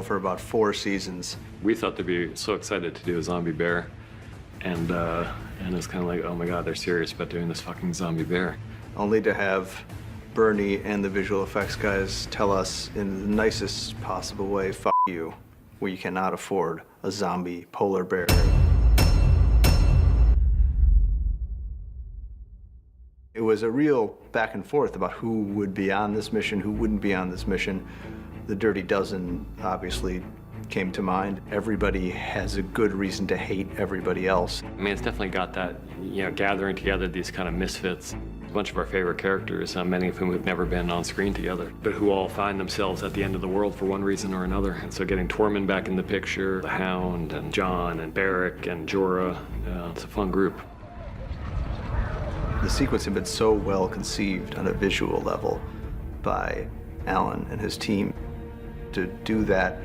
for about 4 seasons. We thought they'd be so excited to do a zombie bear, and it's kind of like, oh my God, they're serious about doing this fucking zombie bear. Only to have Bernie and the visual effects guys tell us in the nicest possible way, "F you, we cannot afford a zombie polar bear." It was a real back and forth about who would be on this mission, who wouldn't be on this mission. The Dirty Dozen obviously came to mind. Everybody has a good reason to hate everybody else. I mean, it's definitely got that, gathering together these kind of misfits. A bunch of our favorite characters, many of whom have never been on screen together, but who all find themselves at the end of the world for one reason or another. And so getting Tormund back in the picture, the Hound and John and Barrick and Jorah, it's a fun group. The sequence had been so well conceived on a visual level by Alan and his team. To do that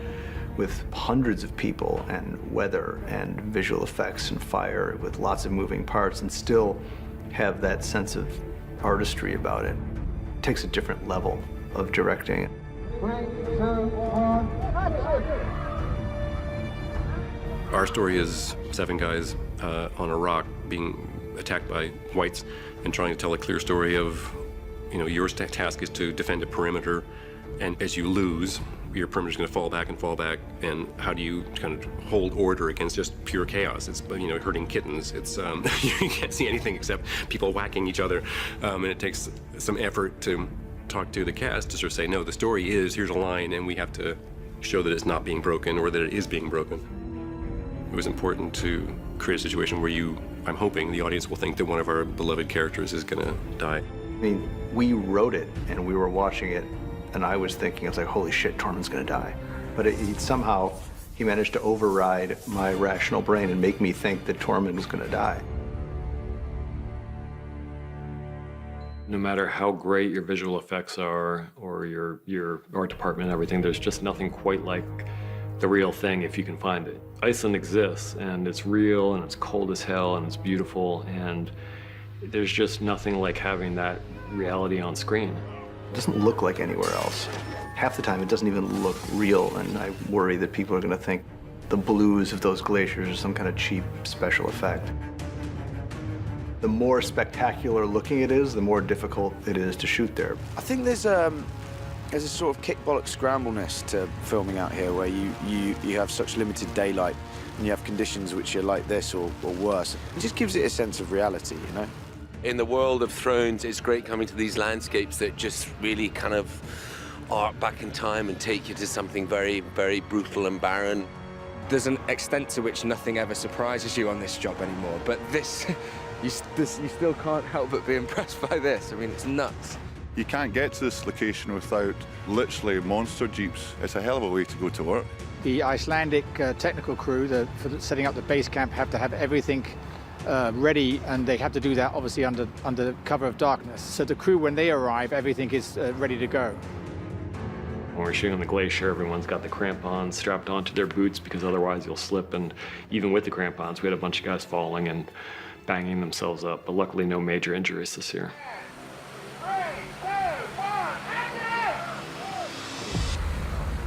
with hundreds of people and weather and visual effects and fire with lots of moving parts and still have that sense of artistry about it, it takes a different level of directing. 3, 2, 1, action! Our story is 7 guys on a rock being attacked by whites and trying to tell a clear story of, your task is to defend a perimeter, and as you lose, your perimeter is going to fall back, and how do you kind of hold order against just pure chaos? It's, hurting kittens. It's, you can't see anything except people whacking each other, and it takes some effort to talk to the cast to sort of say, no, the story is, here's a line, and we have to show that it's not being broken or that it is being broken. It was important to create a situation where I'm hoping the audience will think that one of our beloved characters is gonna die. I mean, we wrote it and we were watching it, and I was like, holy shit, Tormund's gonna die. But somehow he managed to override my rational brain and make me think that Tormund was gonna die. No matter how great your visual effects are or your art department and everything, there's just nothing quite like the real thing if you can find it. Iceland exists, and it's real, and it's cold as hell, and it's beautiful, and there's just nothing like having that reality on screen. It doesn't look like anywhere else. Half the time it doesn't even look real, and I worry that people are gonna think the blues of those glaciers are some kind of cheap special effect. The more spectacular looking it is, the more difficult it is to shoot there. I think there's a sort of kick-bollock scrambleness to filming out here, where you have such limited daylight and you have conditions which are like this or worse. It just gives it a sense of reality, In the world of Thrones, it's great coming to these landscapes that just really kind of arc back in time and take you to something very, very brutal and barren. There's an extent to which nothing ever surprises you on this job anymore, but this, you still can't help but be impressed by this. I mean, it's nuts. You can't get to this location without literally monster jeeps. It's a hell of a way to go to work. The Icelandic technical crew for setting up the base camp have to have everything ready, and they have to do that obviously under cover of darkness. So the crew, when they arrive, everything is ready to go. When we're shooting on the glacier, everyone's got the crampons strapped onto their boots because otherwise you'll slip, and even with the crampons, we had a bunch of guys falling and banging themselves up, but luckily no major injuries this year.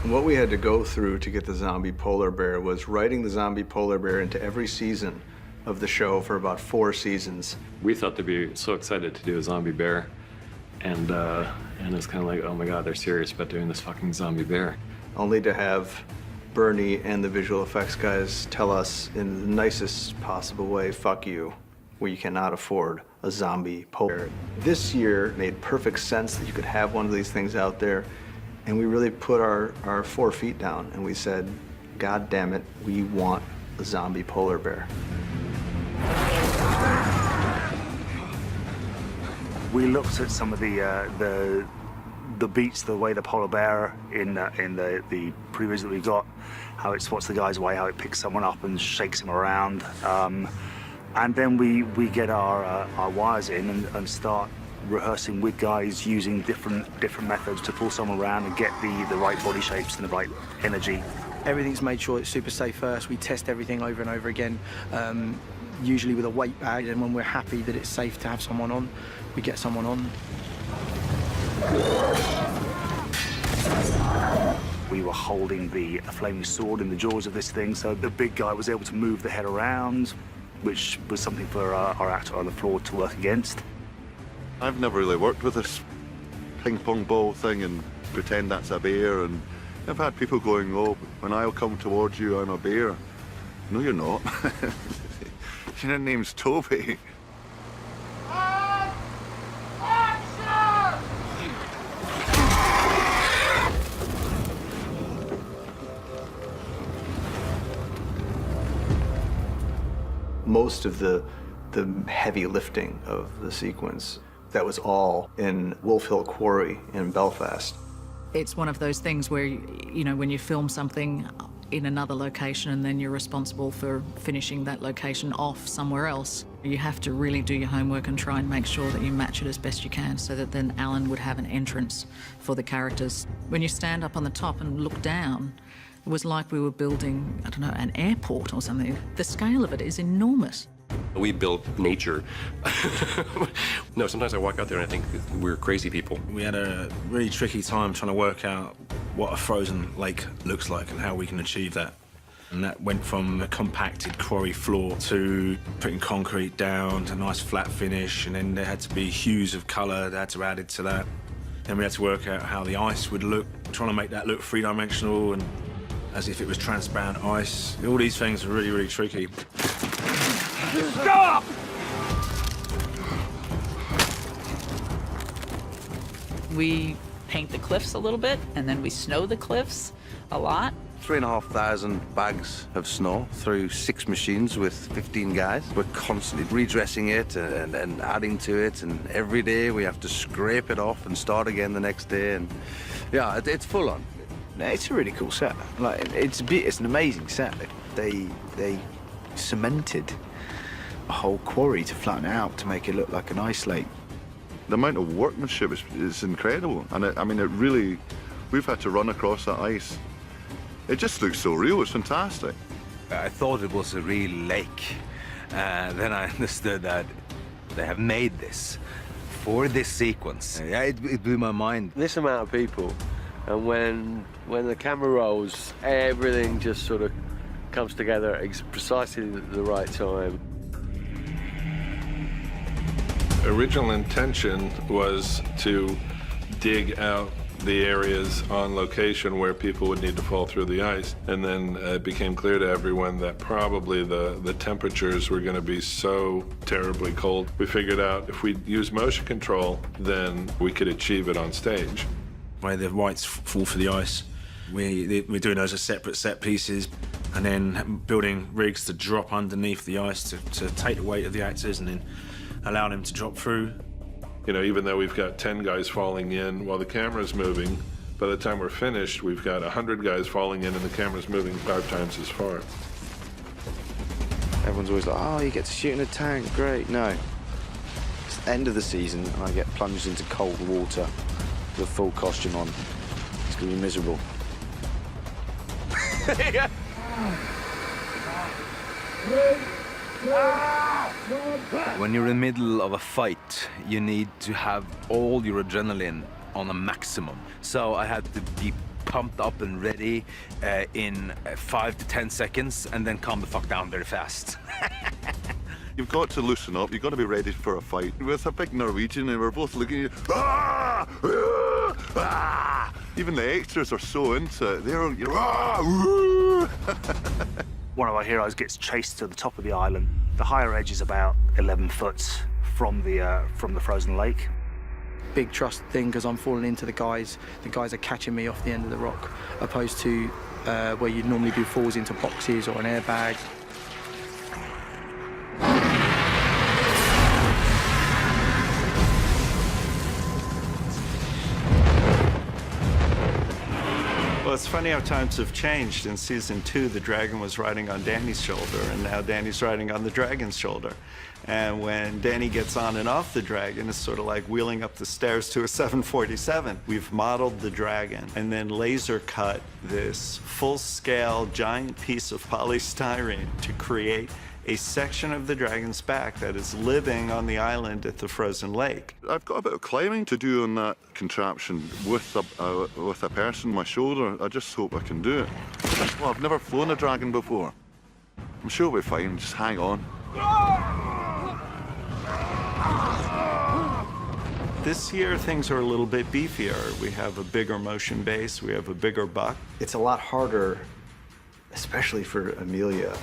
What we had to go through to get the zombie polar bear was writing the zombie polar bear into every season of the show for about 4 seasons. We thought they'd be so excited to do a zombie bear, and it's kind of like, oh my God, they're serious about doing this fucking zombie bear. Only to have Bernie and the visual effects guys tell us in the nicest possible way, "F you, we cannot afford a zombie polar bear." This year made perfect sense that you could have one of these things out there. And we really put our 4 feet down and we said, God damn it, we want a zombie polar bear. We looked at some of the beats, the way the polar bear in the previews that we got, how it spots the guy's way, how it picks someone up and shakes him around. And then we get our wires in and start rehearsing with guys using different methods to pull someone around and get the right body shapes and the right energy. Everything's made sure it's super safe first. We test everything over and over again, usually with a weight bag, and when we're happy that it's safe to have someone on, we get someone on. We were holding the flaming sword in the jaws of this thing, so the big guy was able to move the head around, which was something for our actor on the floor to work against. I've never really worked with this ping pong ball thing and pretend that's a bear, and I've had people going, oh, when I'll come towards you, I'm a bear. No, you're not. Your name's Toby. Most of the heavy lifting of the sequence, that was all in Wolf Hill Quarry in Belfast. It's one of those things where, you know, when you film something in another location and then you're responsible for finishing that location off somewhere else, you have to really do your homework and try and make sure that you match it as best you can so that then Alan would have an entrance for the characters. When you stand up on the top and look down, it was like we were building, I don't know, an airport or something. The scale of it is enormous. We build nature. No, sometimes I walk out there and I think we're crazy people. We had a really tricky time trying to work out what a frozen lake looks like and how we can achieve that. And that went from a compacted quarry floor to putting concrete down to a nice flat finish, and then there had to be hues of colour that had to be added to that. Then we had to work out how the ice would look, trying to make that look three-dimensional and as if it was transparent ice. All these things were really, really tricky. Stop! We paint the cliffs a little bit, and then we snow the cliffs a lot. 3,500 bags of snow through 6 machines with 15 guys. We're constantly redressing it and adding to it, and every day we have to scrape it off and start again the next day. And yeah, it's full on. It's a really cool set. Like, it's an amazing set. They cemented a whole quarry to flatten it out to make it look like an ice lake. The amount of workmanship is incredible, and I mean, it really, we've had to run across that ice. It just looks so real. It's fantastic. I thought it was a real lake. Then I understood that they have made this for this sequence. Yeah, it blew my mind. This amount of people, and when the camera rolls, everything just sort of comes together at precisely the right time. Original intention was to dig out the areas on location where people would need to fall through the ice, and then it became clear to everyone that probably the temperatures were going to be so terribly cold. We figured out if we use motion control, then we could achieve it on stage. Where the whites fall for the ice, we're doing those as separate set pieces, and then building rigs to drop underneath the ice to take the weight of the actors and then allow them to drop through. You know, even though we've got 10 guys falling in while the camera's moving, by the time we're finished, we've got 100 guys falling in and the camera's moving 5 times as far. Everyone's always like, oh, you get to shoot in a tank, great. No. It's the end of the season, and I get plunged into cold water with a full costume on. It's gonna be miserable. When you're in the middle of a fight, you need to have all your adrenaline on a maximum. So I had to be pumped up and ready in 5 to 10 seconds and then calm the fuck down very fast. You've got to loosen up. You've got to be ready for a fight. With a big Norwegian, and we're both looking at you. Ah! Ah! Ah! Even the extras are so into it. They're One of our heroes gets chased to the top of the island. The higher edge is about 11 foot from the frozen lake. Big trust thing because I'm falling into the guys. The guys are catching me off the end of the rock, opposed to where you'd normally do falls into boxes or an airbag. Well, it's funny how times have changed. In season 2, the dragon was riding on Danny's shoulder, and now Danny's riding on the dragon's shoulder. And when Danny gets on and off the dragon, it's sort of like wheeling up the stairs to a 747. We've modeled the dragon and then laser cut this full-scale giant piece of polystyrene to create a section of the dragon's back that is living on the island at the frozen lake. I've got a bit of climbing to do on that contraption with a person on my shoulder. I just hope I can do it. Well, I've never flown a dragon before. I'm sure we'll be fine. Just hang on. This year, things are a little bit beefier. We have a bigger motion base, we have a bigger buck. It's a lot harder, especially for Emilia.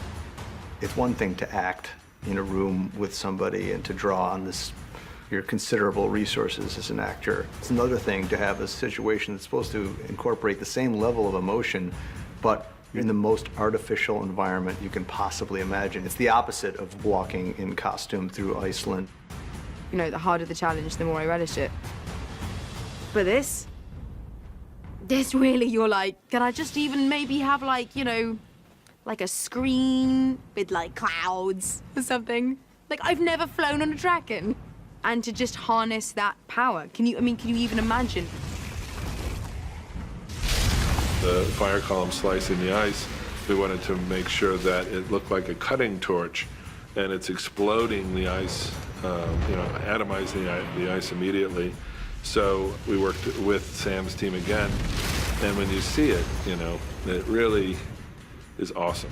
It's one thing to act in a room with somebody and to draw on your considerable resources as an actor. It's another thing to have a situation that's supposed to incorporate the same level of emotion, but in the most artificial environment you can possibly imagine. It's the opposite of walking in costume through Iceland. You know, the harder the challenge, the more I relish it. But this really, you're like, can I just even maybe have like, you know, like a screen with like clouds or something? Like, I've never flown on a dragon. And to just harness that power, can you even imagine? The fire column slicing the ice, we wanted to make sure that it looked like a cutting torch, and it's exploding the ice, atomizing the ice immediately. So we worked with Sam's team again, and when you see it, it really is awesome.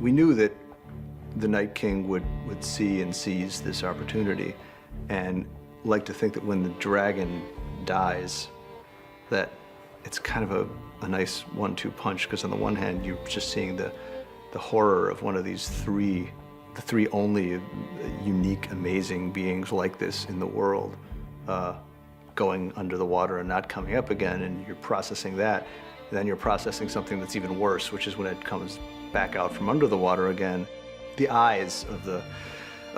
We knew that the Night King would see and seize this opportunity, and like to think that when the dragon dies, that it's kind of a nice 1-2 punch, because on the one hand, you're just seeing the horror of one of these the three only unique, amazing beings like this in the world, going under the water and not coming up again, and you're processing that. And then you're processing something that's even worse, which is when it comes back out from under the water again. The eyes of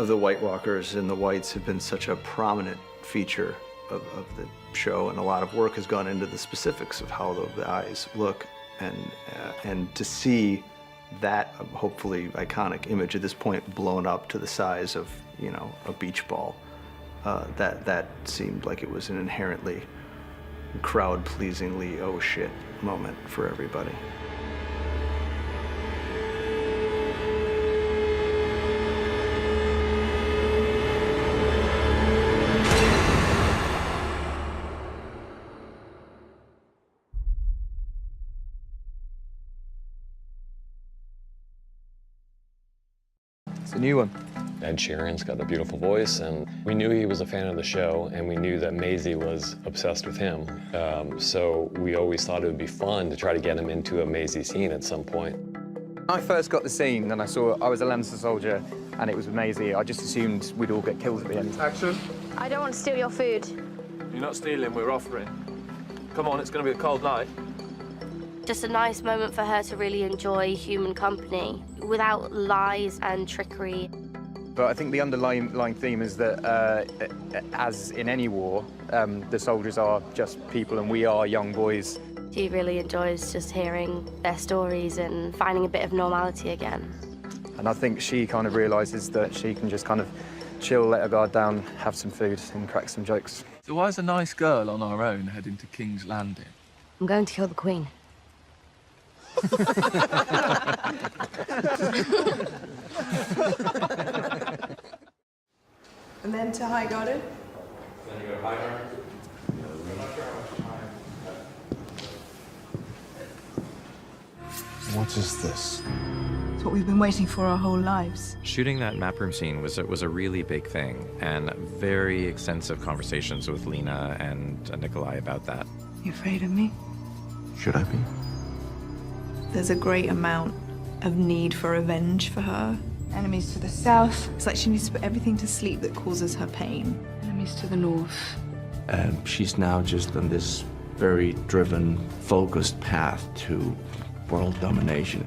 the White Walkers and the Whites have been such a prominent feature of the show, and a lot of work has gone into the specifics of how the eyes look, and to see that hopefully iconic image at this point blown up to the size of a beach ball, that seemed like it was an inherently crowd-pleasingly oh shit moment for everybody. It's a new one. Ed Sheeran's got a beautiful voice, and we knew he was a fan of the show, and we knew that Maisie was obsessed with him. So we always thought it would be fun to try to get him into a Maisie scene at some point. When I first got the scene and I was a Lancer soldier and it was with Maisie, I just assumed we'd all get killed at the end. Action. I don't want to steal your food. You're not stealing, we're offering. Come on, it's going to be a cold night. Just a nice moment for her to really enjoy human company without lies and trickery. But I think the underlying theme is that, as in any war, the soldiers are just people and we are young boys. She really enjoys just hearing their stories and finding a bit of normality again. And I think she kind of realises that she can just kind of chill, let her guard down, have some food and crack some jokes. So why's a nice girl on our own heading to King's Landing? I'm going to kill the Queen. And then to High Garden. Then you go High Garden. What is this? It's what we've been waiting for our whole lives. Shooting that map room scene was a really big thing, and very extensive conversations with Lena and Nikolai about that. You afraid of me? Should I be? There's a great amount of need for revenge for her. Enemies to the south. It's like she needs to put everything to sleep that causes her pain. Enemies to the north. And she's now just on this very driven, focused path to world domination.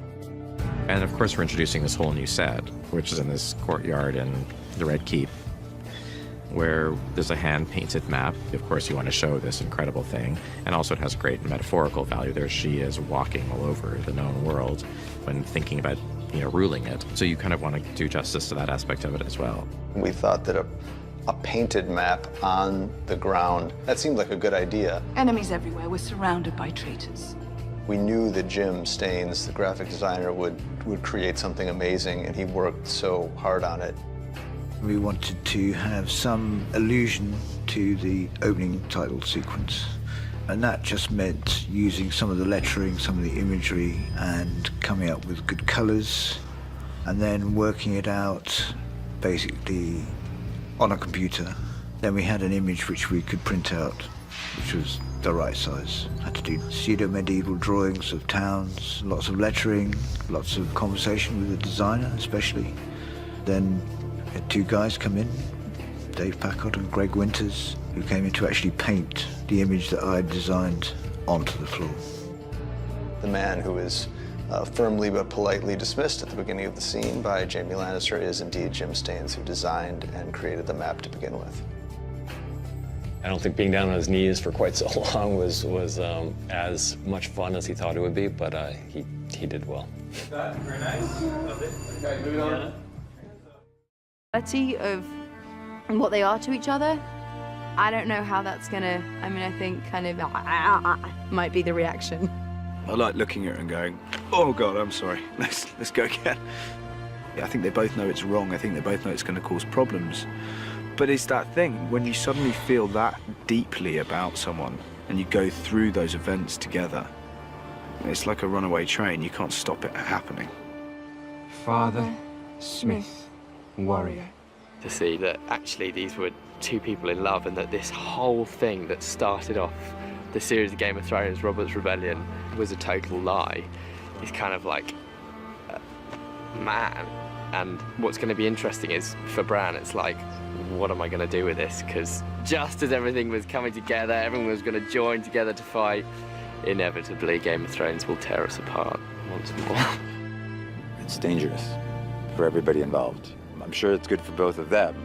And of course, we're introducing this whole new set, which is in this courtyard in the Red Keep, where there's a hand-painted map. Of course, you want to show this incredible thing. And also it has great metaphorical value. There she is walking all over the known world when thinking about ruling it. So you kind of want to do justice to that aspect of it as well. We thought that a painted map on the ground, that seemed like a good idea. Enemies everywhere. We're surrounded by traitors. We knew that Jim Staines, the graphic designer, would create something amazing, and he worked so hard on it. We wanted to have some allusion to the opening title sequence. And that just meant using some of the lettering, some of the imagery, and coming up with good colors, and then working it out basically on a computer. Then we had an image which we could print out, which was the right size. Had to do pseudo-medieval drawings of towns, lots of lettering, lots of conversation with the designer especially. Then we had two guys come in, Dave Packard and Greg Winters, who came in to actually paint the image that I designed onto the floor. The man who is firmly but politely dismissed at the beginning of the scene by Jamie Lannister is indeed Jim Staines, who designed and created the map to begin with. I don't think being down on his knees for quite so long was as much fun as he thought it would be, but he did well. Very nice. Okay, moving on. Of what they are to each other, I don't know how that's gonna, I think kind of might be the reaction. I like looking at it and going, oh God, I'm sorry, let's go again. Yeah, I think they both know it's wrong. I think they both know it's gonna cause problems. But it's that thing, when you suddenly feel that deeply about someone and you go through those events together, it's like a runaway train. You can't stop it happening. Father, Smith, warrior. To see that actually these were two people in love and that this whole thing that started off the series of Game of Thrones, Robert's Rebellion, was a total lie is kind of like, man. And what's going to be interesting is for Bran, it's like, what am I going to do with this? Because just as everything was coming together, everyone was going to join together to fight, inevitably Game of Thrones will tear us apart once more. It's dangerous for everybody involved. I'm sure it's good for both of them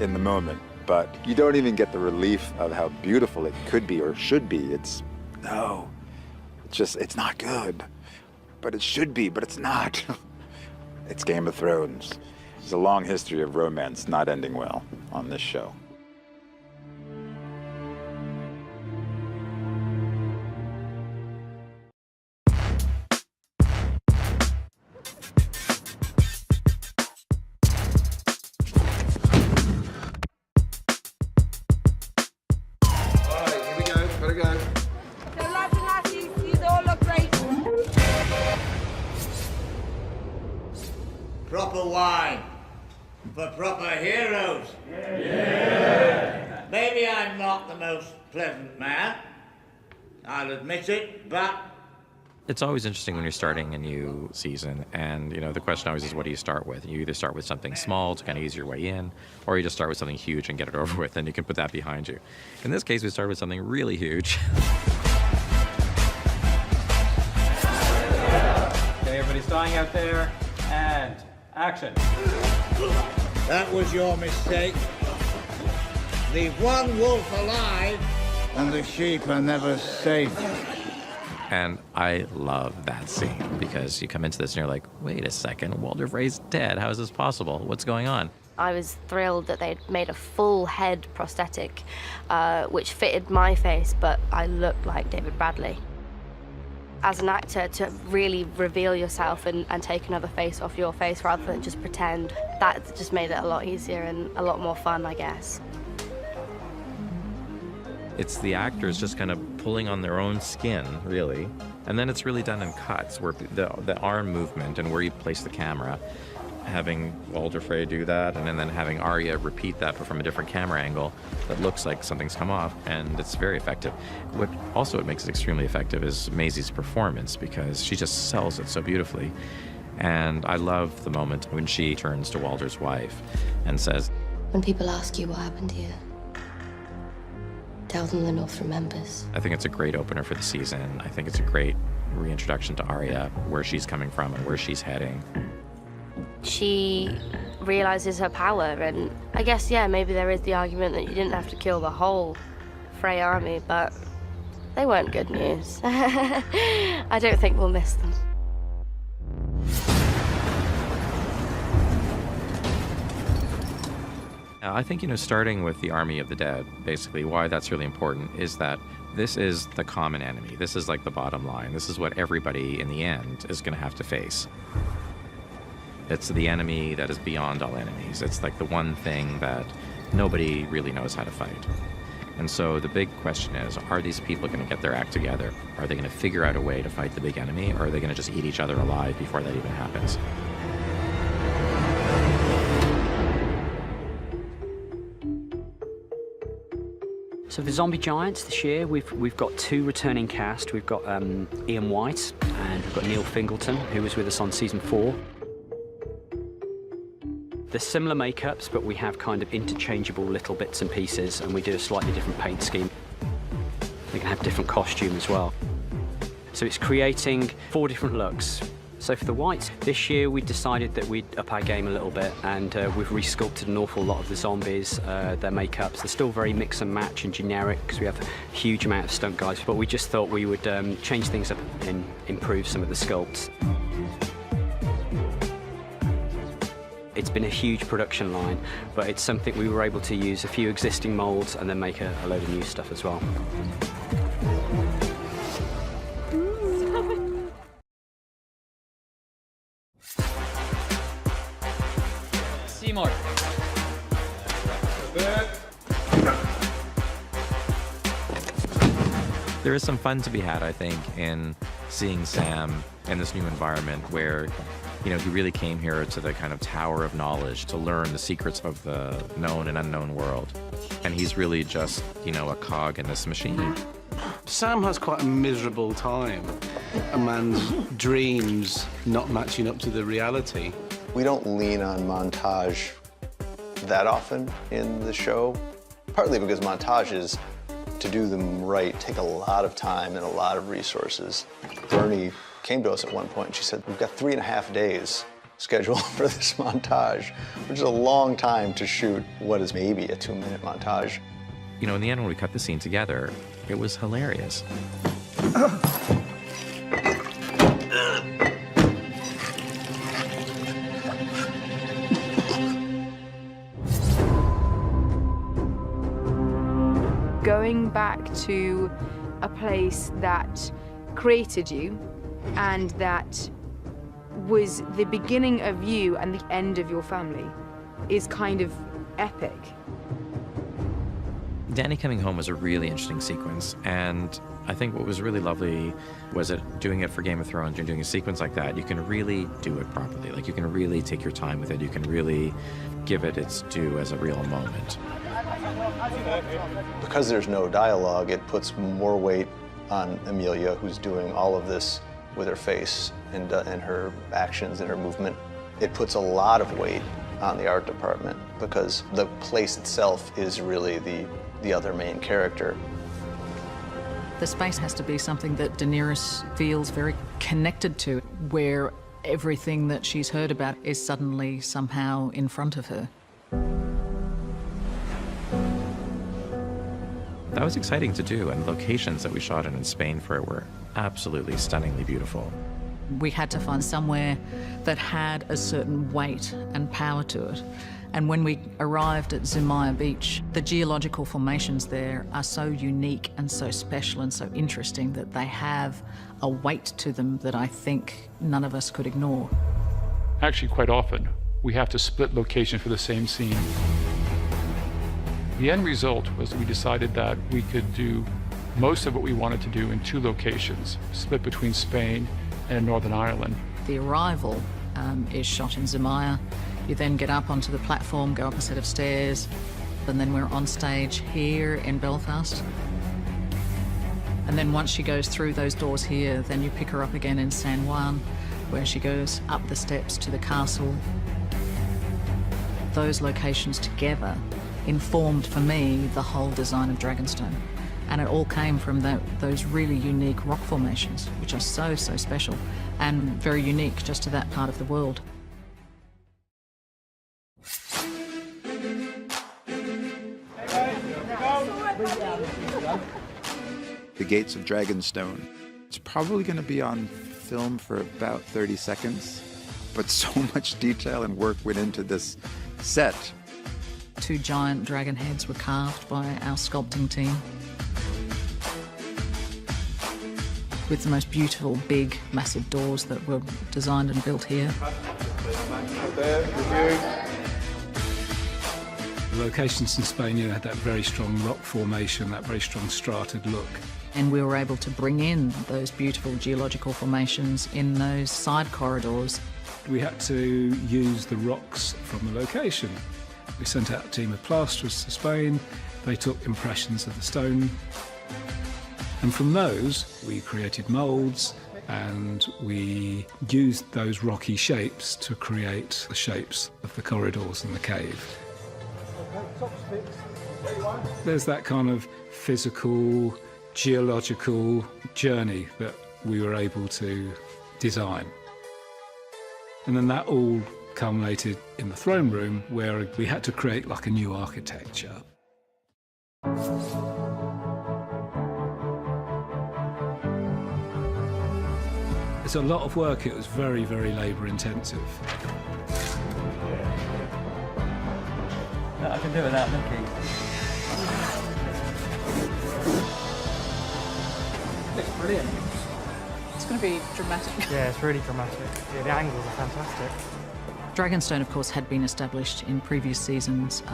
in the moment, but you don't even get the relief of how beautiful it could be or should be. It's not good. But it should be, but it's not. It's Game of Thrones. There's a long history of romance not ending well on this show. Proper wine for proper heroes. Yeah. Maybe I'm not the most pleasant man, I'll admit it, but It's always interesting when you're starting a new season, and the question always is, what do you start with? You either start with something small to kind of ease your way in, or you just start with something huge and get it over with, and you can put that behind you. In this case, we started with something really huge. Okay, everybody starting out there, and action. that was your mistake. Leave one wolf alive, and the sheep are never safe. And I love that scene, because you come into this and you're like, wait a second, Walder Frey's dead. How is this possible? What's going on? I was thrilled that they'd made a full head prosthetic, which fitted my face, but I looked like David Bradley. As an actor, to really reveal yourself and take another face off your face rather than just pretend, that just made it a lot easier and a lot more fun, I guess. It's the actors just kind of pulling on their own skin, really. And then it's really done in cuts, where the arm movement and where you place the camera, having Walder Frey do that, and then having Arya repeat that, but from a different camera angle that looks like something's come off, and it's very effective. What makes it extremely effective is Maisie's performance, because she just sells it so beautifully. And I love the moment when she turns to Walder's wife and says, When people ask you what happened here, tell them the North remembers. I think it's a great opener for the season. I think it's a great reintroduction to Arya, where she's coming from and where she's heading. She realizes her power, and I guess, yeah, maybe there is the argument that you didn't have to kill the whole Frey army, but they weren't good news. I don't think we'll miss them. I think, starting with the Army of the Dead, basically, why that's really important is that this is the common enemy. This is like the bottom line. This is what everybody in the end is going to have to face. It's the enemy that is beyond all enemies. It's like the one thing that nobody really knows how to fight. And so the big question is, are these people going to get their act together? Are they going to figure out a way to fight the big enemy, or are they going to just eat each other alive before that even happens? So for Zombie Giants this year, we've got 2 returning cast. We've got Ian White and we've got Neil Fingleton, who was with us on season 4. They're similar makeups, but we have kind of interchangeable little bits and pieces, and we do a slightly different paint scheme. They can have different costume as well. So it's creating 4 different looks. So for the Whites, this year we decided that we'd up our game a little bit, and we've resculpted an awful lot of the zombies, their makeups. They're still very mix and match and generic, because we have a huge amount of stunt guys, but we just thought we would change things up and improve some of the sculpts. It's been a huge production line, but it's something we were able to use a few existing molds and then make a load of new stuff as well. Seymour. There is some fun to be had, I think, in seeing Sam in this new environment where, he really came here to the kind of tower of knowledge to learn the secrets of the known and unknown world. And he's really just, a cog in this machine. Sam has quite a miserable time. A man's dreams not matching up to the reality. We don't lean on montage that often in the show, partly because montages, to do them right, take a lot of time and a lot of resources. Bernie came to us at one point and she said, we've got 3.5 days scheduled for this montage, which is a long time to shoot what is maybe a 2-minute montage. In the end, when we cut the scene together, it was hilarious. Going back to a place that created you and that was the beginning of you and the end of your family is kind of epic. Danny coming home was a really interesting sequence, and I think what was really lovely was that doing it for Game of Thrones, you're doing a sequence like that, you can really do it properly. Like, you can really take your time with it, you can really give it its due as a real moment. Because there's no dialogue, it puts more weight on Emilia, who's doing all of this with her face and her actions and her movement. It puts a lot of weight on the art department because the place itself is really the other main character. The space has to be something that Daenerys feels very connected to, where everything that she's heard about is suddenly somehow in front of her. That was exciting to do, and locations that we shot in Spain for it were absolutely stunningly beautiful. We had to find somewhere that had a certain weight and power to it. And when we arrived at Zumaya Beach, the geological formations there are so unique and so special and so interesting that they have a weight to them that I think none of us could ignore. Actually, quite often, we have to split location for the same scene. The end result was we decided that we could do most of what we wanted to do in 2 locations, split between Spain and Northern Ireland. The arrival is shot in Zumaya. You then get up onto the platform, go up a set of stairs, and then we're on stage here in Belfast. And then once she goes through those doors here, then you pick her up again in San Juan, where she goes up the steps to the castle. Those locations together informed, for me, the whole design of Dragonstone. And it all came from those really unique rock formations, which are so, so special and very unique just to that part of the world. The Gates of Dragonstone. It's probably going to be on film for about 30 seconds, but so much detail and work went into this set. 2 giant dragon heads were carved by our sculpting team. With the most beautiful, big, massive doors that were designed and built here. The locations in Spain, had that very strong rock formation, that very strong strated look. And we were able to bring in those beautiful geological formations in those side corridors. We had to use the rocks from the location. We sent out a team of plasterers to Spain. They took impressions of the stone. And from those, we created moulds, and we used those rocky shapes to create the shapes of the corridors in the cave. There's that kind of physical, geological journey that we were able to design. And then that all culminated in the throne room, where we had to create like a new architecture. It's a lot of work. It was very, very labour intensive. No, I can do without looking. Looks brilliant. It's going to be dramatic. Yeah, it's really dramatic. Yeah, the angles are fantastic. Dragonstone, of course, had been established in previous seasons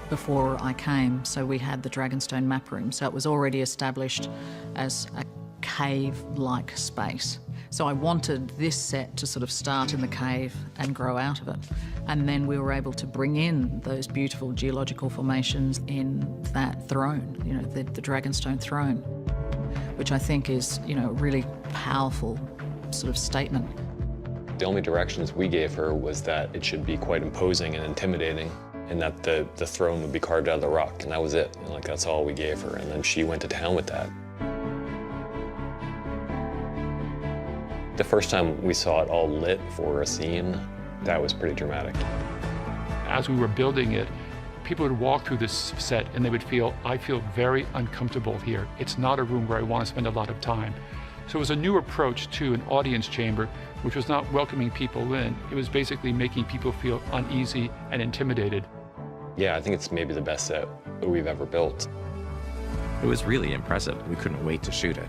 before I came, so we had the Dragonstone map room, so it was already established as a cave-like space. So I wanted this set to sort of start in the cave and grow out of it. And then we were able to bring in those beautiful geological formations in that throne, the Dragonstone throne, which I think is, a really powerful sort of statement. The only directions we gave her was that it should be quite imposing and intimidating, and that the throne would be carved out of the rock, and that was it. That's all we gave her, and then she went to town with that. The first time we saw it all lit for a scene, that was pretty dramatic. As we were building it, people would walk through this set and they would feel, I feel very uncomfortable here. It's not a room where I want to spend a lot of time. So it was a new approach to an audience chamber, which was not welcoming people in. It was basically making people feel uneasy and intimidated. Yeah, I think it's maybe the best set that we've ever built. It was really impressive. We couldn't wait to shoot it.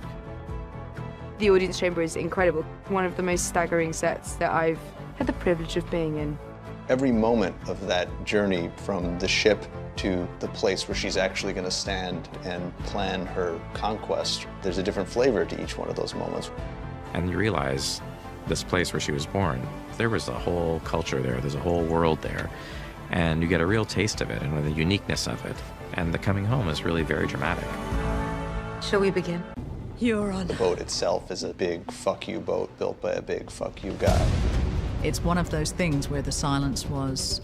The audience chamber is incredible. One of the most staggering sets that I've had the privilege of being in. Every moment of that journey from the ship to the place where she's actually going to stand and plan her conquest, there's a different flavor to each one of those moments. And you realize this place where she was born, there was a whole culture there, there's a whole world there, and you get a real taste of it and the uniqueness of it. And the coming home is really very dramatic. Shall we begin? You're on. The boat itself is a big fuck you boat built by a big fuck you guy. It's one of those things where the silence was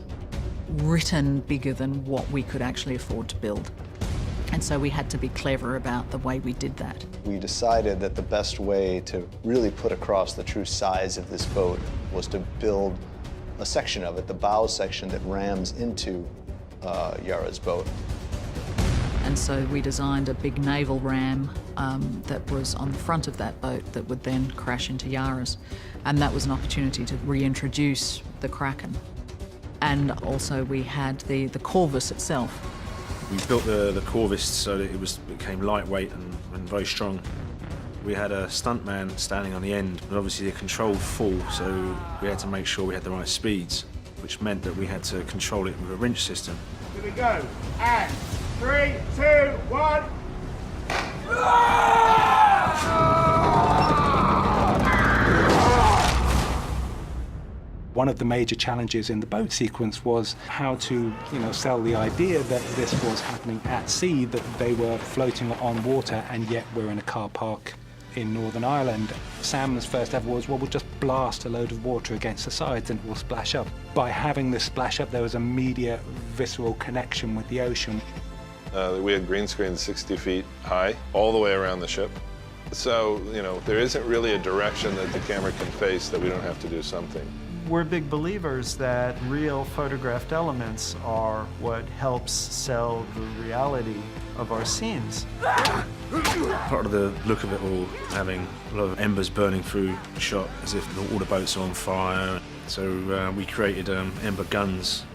written bigger than what we could actually afford to build. And so we had to be clever about the way we did that. We decided that the best way to really put across the true size of this boat was to build a section of it, the bow section that rams into Yara's boat. And so we designed a big naval ram that was on the front of that boat that would then crash into Yara's. And that was an opportunity to reintroduce the Kraken. And also we had the Corvus itself. We built the Corvus so that it became lightweight and very strong. We had a stuntman standing on the end, but obviously a controlled fall, so we had to make sure we had the right speeds, which meant that we had to control it with a wrench system. Here we go. And 3, 2, 1. One of the major challenges in the boat sequence was how to, sell the idea that this was happening at sea, that they were floating on water, and yet we're in a car park in Northern Ireland. Sam's first ever was, well, we'll just blast a load of water against the sides and it will splash up. By having this splash up, there was an immediate visceral connection with the ocean. We had green screens 60 feet high, all the way around the ship. So, there isn't really a direction that the camera can face that we don't have to do something. We're big believers that real photographed elements are what helps sell the reality of our scenes. Part of the look of it all, having a lot of embers burning through the shot as if all the boats are on fire. So we created ember guns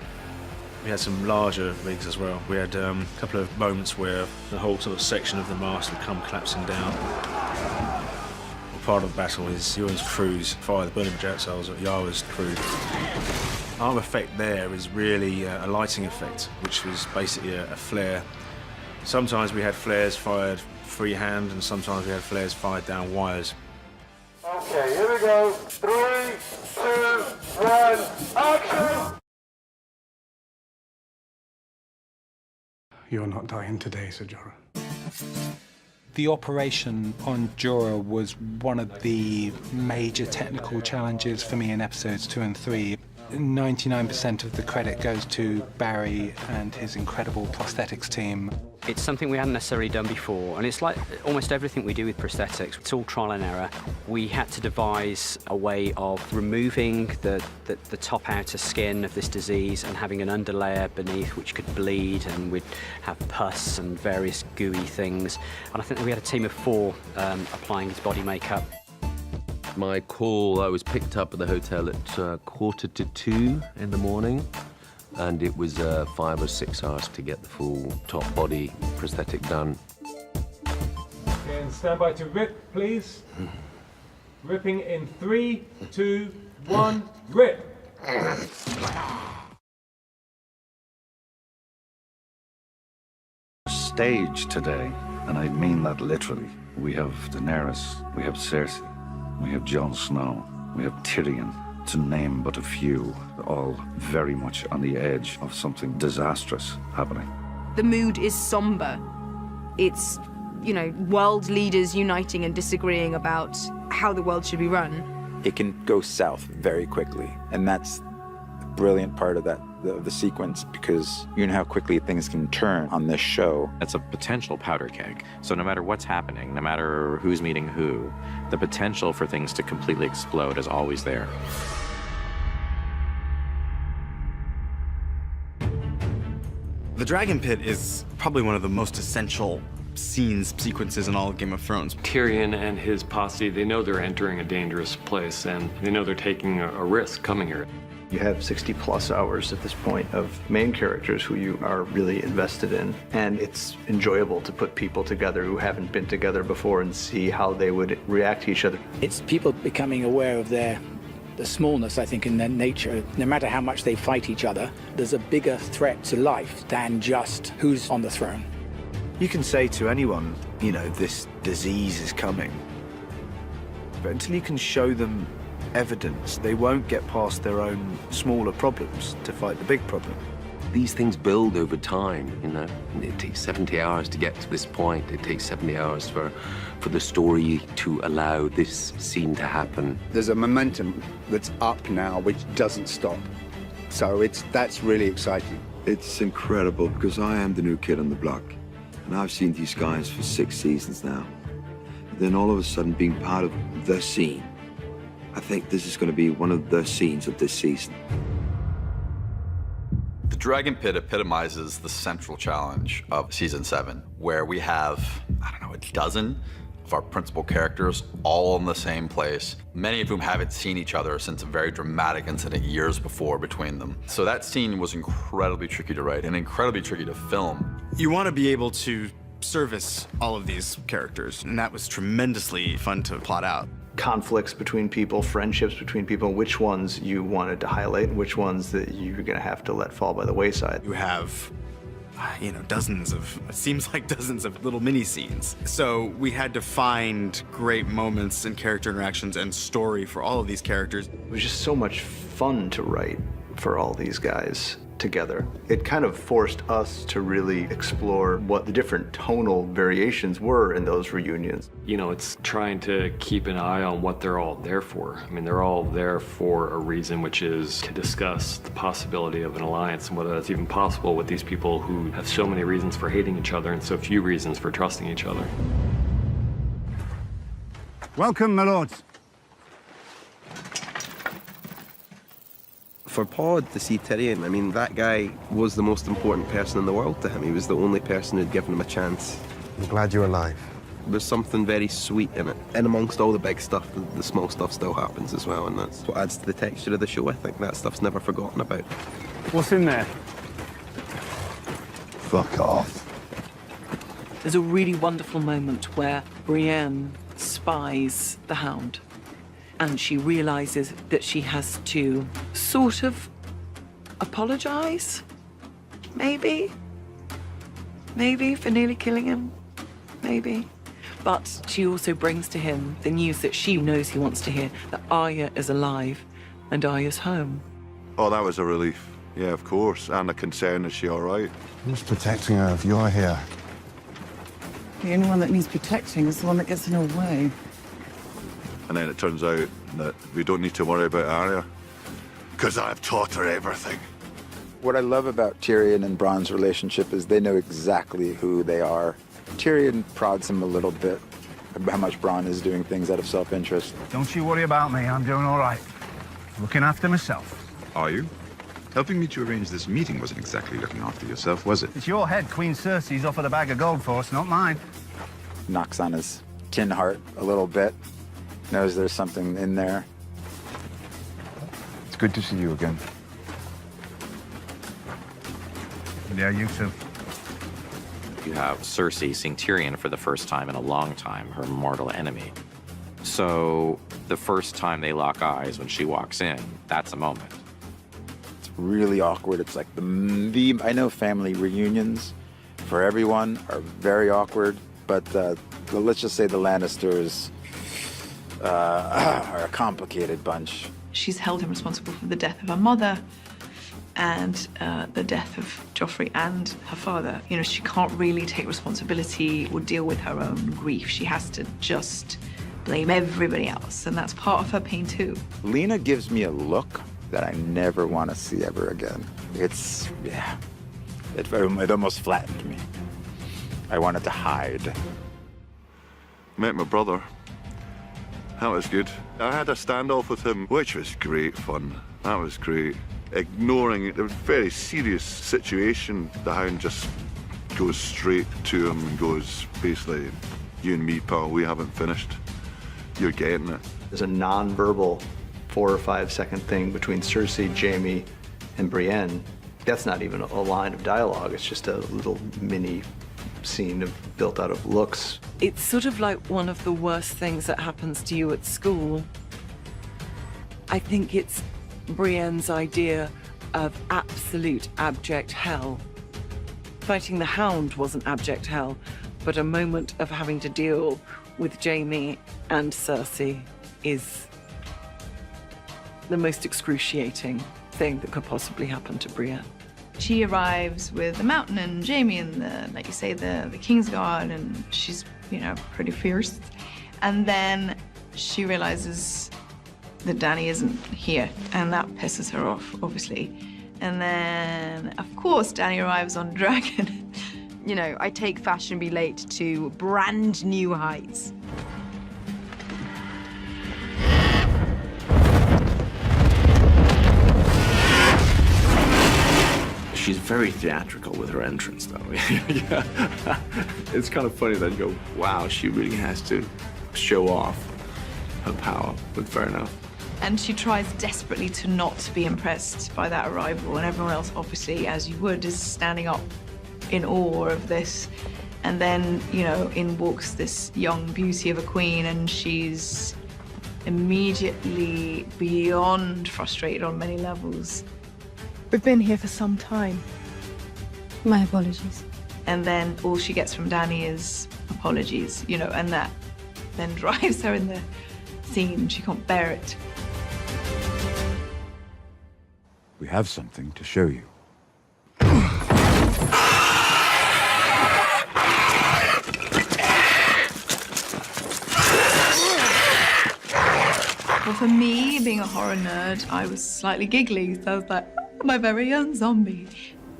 We had some larger rigs as well. We had a couple of moments where the whole sort of section of the mast would come collapsing down. Part of the battle is Ewan's crews fire the burning projectiles at Yara's crew. Our effect there is really a lighting effect, which was basically a flare. Sometimes we had flares fired freehand, and sometimes we had flares fired down wires. Okay, here we go. 3, 2, 1, action! You're not dying today, Sir Jorah. The operation on Jorah was one of the major technical challenges for me in episodes 2 and 3. 99% of the credit goes to Barry and his incredible prosthetics team. It's something we hadn't necessarily done before, and it's like almost everything we do with prosthetics. It's all trial and error. We had to devise a way of removing the top outer skin of this disease and having an underlayer beneath which could bleed, and we'd have pus and various gooey things. And I think that we had a team of 4 applying his body makeup. My call, I was picked up at the hotel at 1:45 in the morning, and it was 5 or 6 hours to get the full top body prosthetic done. Okay, and stand by to rip, please. Ripping in 3, 2, 1, rip! Stage today, and I mean that literally. We have Daenerys, we have Cersei, we have Jon Snow, we have Tyrion, to name but a few, all very much on the edge of something disastrous happening. The mood is somber. It's, you know, world leaders uniting and disagreeing about how the world should be run. It can go south very quickly, and that's the brilliant part of the sequence, because you know how quickly things can turn on this show. It's a potential powder keg. So no matter what's happening, no matter who's meeting who, the potential for things to completely explode is always there. The Dragon Pit is probably one of the most essential sequences in all of Game of Thrones. Tyrion and his posse, they know they're entering a dangerous place, and they know they're taking a risk coming here. You have 60+ hours at this point of main characters who you are really invested in, and it's enjoyable to put people together who haven't been together before and see how they would react to each other. It's people becoming aware of the smallness, I think, in their nature. No matter how much they fight each other, there's a bigger threat to life than just who's on the throne. You can say to anyone, you know, this disease is coming, but until you can show them evidence, they won't get past their own smaller problems to fight the big problem. These things build over time, you know. It takes 70 hours to get to this point. It takes 70 hours for the story to allow this scene to happen. There's a momentum that's up now which doesn't stop. So that's really exciting. It's incredible because I am the new kid on the block, and I've seen these guys for 6 seasons now. Then all of a sudden being part of the scene, I think this is going to be one of the scenes of this season. The Dragon Pit epitomizes the central challenge of Season 7, where we have, I don't know, a dozen of our principal characters all in the same place, many of whom haven't seen each other since a very dramatic incident years before between them. So that scene was incredibly tricky to write and incredibly tricky to film. You want to be able to service all of these characters, and that was tremendously fun to plot out. Conflicts between people, friendships between people, which ones you wanted to highlight and which ones that you're gonna have to let fall by the wayside. You have, you know, it seems like dozens of little mini scenes. So we had to find great moments and character interactions and story for all of these characters. It was just so much fun to write for all these guys together. It kind of forced us to really explore what the different tonal variations were in those reunions. You know, it's trying to keep an eye on what they're all there for. I mean, they're all there for a reason, which is to discuss the possibility of an alliance and whether that's even possible with these people who have so many reasons for hating each other and so few reasons for trusting each other. Welcome, my lords. For Pod to see Tyrion, I mean, that guy was the most important person in the world to him. He was the only person who'd given him a chance. I'm glad you're alive. There's something very sweet in it. And amongst all the big stuff, the small stuff still happens as well, and that's what adds to the texture of the show, I think. That stuff's never forgotten about. What's in there? Fuck off. There's a really wonderful moment where Brienne spies the Hound, and she realizes that she has to sort of apologize, maybe for nearly killing him, maybe. But she also brings to him the news that she knows he wants to hear, that Arya is alive and Arya's home. Oh, that was a relief. Yeah, of course. And a concern, is she all right? Who's protecting her if you're here? The only one that needs protecting is the one that gets in her way. And then it turns out that we don't need to worry about Arya, because I've taught her everything. What I love about Tyrion and Bronn's relationship is they know exactly who they are. Tyrion prods him a little bit about how much Bronn is doing things out of self-interest. Don't you worry about me, I'm doing all right. Looking after myself. Are you? Helping me to arrange this meeting wasn't exactly looking after yourself, was it? It's your head Queen Cersei's offered a bag of gold for us, not mine. Knocks on his tin heart a little bit. Knows there's something in there. It's good to see you again. Yeah, you too. You have Cersei seeing Tyrion for the first time in a long time, her mortal enemy. So the first time they lock eyes when she walks in, that's a moment. It's really awkward. It's like I know family reunions for everyone are very awkward, but let's just say the Lannisters are a complicated bunch. She's held him responsible for the death of her mother and the death of Joffrey and her father. You know, she can't really take responsibility or deal with her own grief. She has to just blame everybody else, and that's part of her pain too. Lena gives me a look that I never want to see ever again. It almost flattened me. I wanted to hide. Met my brother. That was good. I had a standoff with him, which was great fun. That was great. Ignoring it, a very serious situation, the Hound just goes straight to him and goes, basically, you and me, pal, we haven't finished. You're getting it. There's a non-verbal 4 or 5 second thing between Cersei, Jaime, and Brienne. That's not even a line of dialogue. It's just a little mini scene built out of looks. It's sort of like one of the worst things that happens to you at school. I think it's Brienne's idea of absolute abject hell. Fighting the Hound wasn't abject hell, but a moment of having to deal with Jaime and Cersei is the most excruciating thing that could possibly happen to Brienne. She arrives with the Mountain and Jaime and like you say, the Kingsguard, and she's, you know, pretty fierce. And then she realizes that Dany isn't here, and that pisses her off, obviously. And then, of course, Dany arrives on a dragon. You know, I take fashionably late to brand new heights. She's very theatrical with her entrance, though. Yeah. It's kind of funny that you go, wow, she really has to show off her power, but fair enough. And she tries desperately to not be impressed by that arrival, and everyone else, obviously, as you would, is standing up in awe of this. And then, you know, in walks this young beauty of a queen, and she's immediately beyond frustrated on many levels. We've been here for some time. My apologies. And then all she gets from Dany is apologies, you know, and that then drives her in the scene. She can't bear it. We have something to show you. Well, for me, being a horror nerd, I was slightly giggly, so I was like, oh, my very own zombie.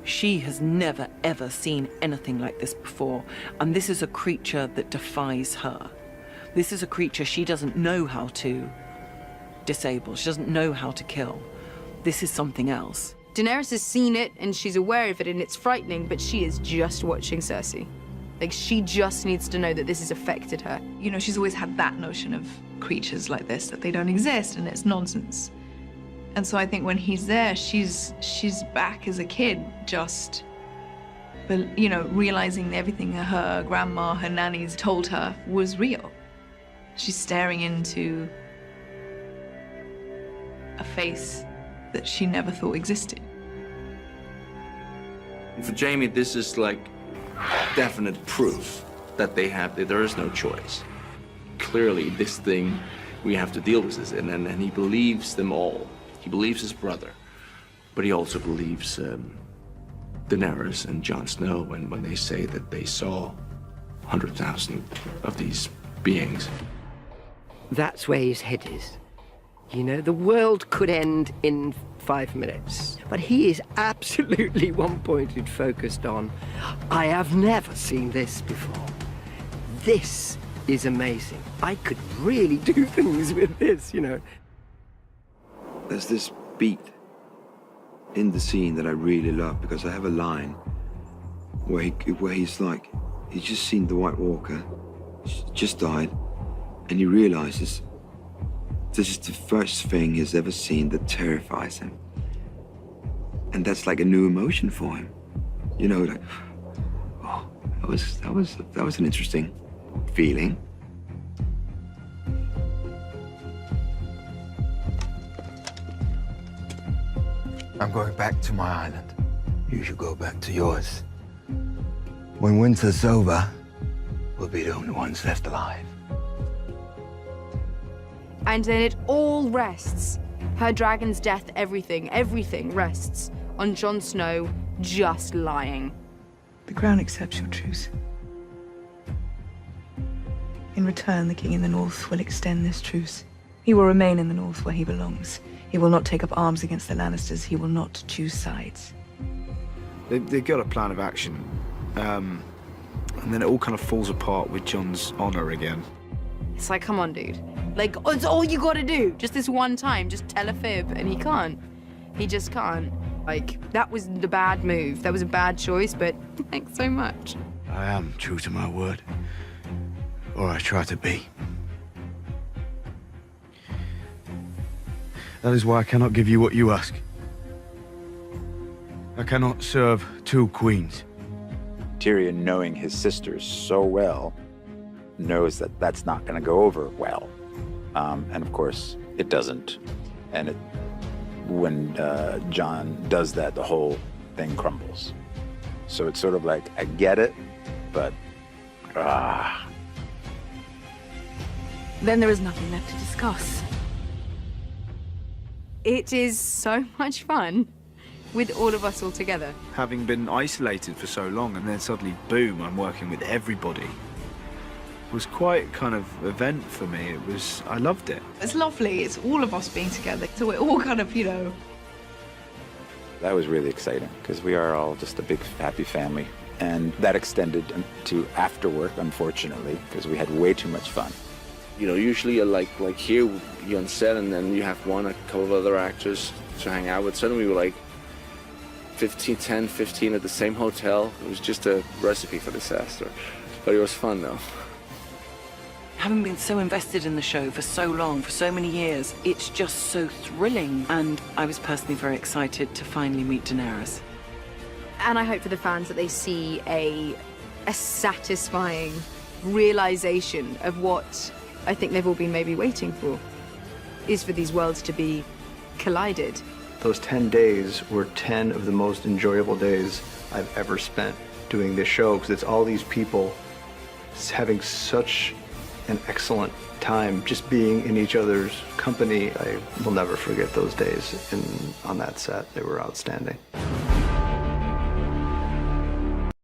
She has never, ever seen anything like this before, and this is a creature that defies her. This is a creature she doesn't know how to disable. She doesn't know how to kill. This is something else. Daenerys has seen it, and she's aware of it, and it's frightening, but she is just watching Cersei. Like, she just needs to know that this has affected her. You know, she's always had that notion of creatures like this, that they don't exist, and it's nonsense. And so I think when he's there, she's back as a kid, just but, you know, realizing everything her grandma, her nannies told her was real. She's staring into a face that she never thought existed. For Jamie, this is like definite proof that there is no choice. Clearly, this thing, we have to deal with this, and he believes them all. He believes his brother, but he also believes Daenerys and Jon Snow when they say that they saw 100,000 of these beings. That's where his head is. You know, the world could end in 5 minutes, but he is absolutely one-pointed, focused on, I have never seen this before. This is amazing. I could really do things with this, you know. There's this beat in the scene that I really love, because I have a line where he's like, he's just seen the White Walker, just died, and he realizes this is the first thing he's ever seen that terrifies him. And that's like a new emotion for him. You know, like, oh, that was an interesting feeling. I'm going back to my island. You should go back to yours. When winter's over, we'll be the only ones left alive. And then it all rests. Her dragon's death, everything rests on Jon Snow just lying. The crown accepts your truce. In return, the king in the north will extend this truce. He will remain in the north where he belongs. He will not take up arms against the Lannisters. He will not choose sides. They've got a plan of action. And then it all kind of falls apart with Jon's honor again. It's like, come on, dude. Like, it's all you gotta do. Just this one time, just tell a fib, and he can't. He just can't. Like, that was the bad move. That was a bad choice, but thanks so much. I am true to my word. Or I try to be. That is why I cannot give you what you ask. I cannot serve two queens. Tyrion, knowing his sisters so well, knows that that's not going to go over well. And of course, it doesn't. And when Jon does that, the whole thing crumbles. So it's sort of like, I get it, but Then there is nothing left to discuss. It is so much fun with all of us all together. Having been isolated for so long, and then suddenly, boom, I'm working with everybody. It was quite kind of event for me. I loved it. It's lovely. It's all of us being together. So we're all kind of, you know. that was really exciting because we are all just a big happy family. And that extended to after work, unfortunately, because we had way too much fun. You know, usually like here, you're on set and then you have a couple of other actors to hang out with. Suddenly we were like 10, 15 at the same hotel. It was just a recipe for disaster. But it was fun though. Having been so invested in the show for so long, for so many years, it's just so thrilling. And I was personally very excited to finally meet Daenerys. And I hope for the fans that they see a satisfying realization of what I think they've all been maybe waiting for, is for these worlds to be collided. Those 10 days were 10 of the most enjoyable days I've ever spent doing this show, because it's all these people having such an excellent time just being in each other's company. I will never forget those days on that set. They were outstanding.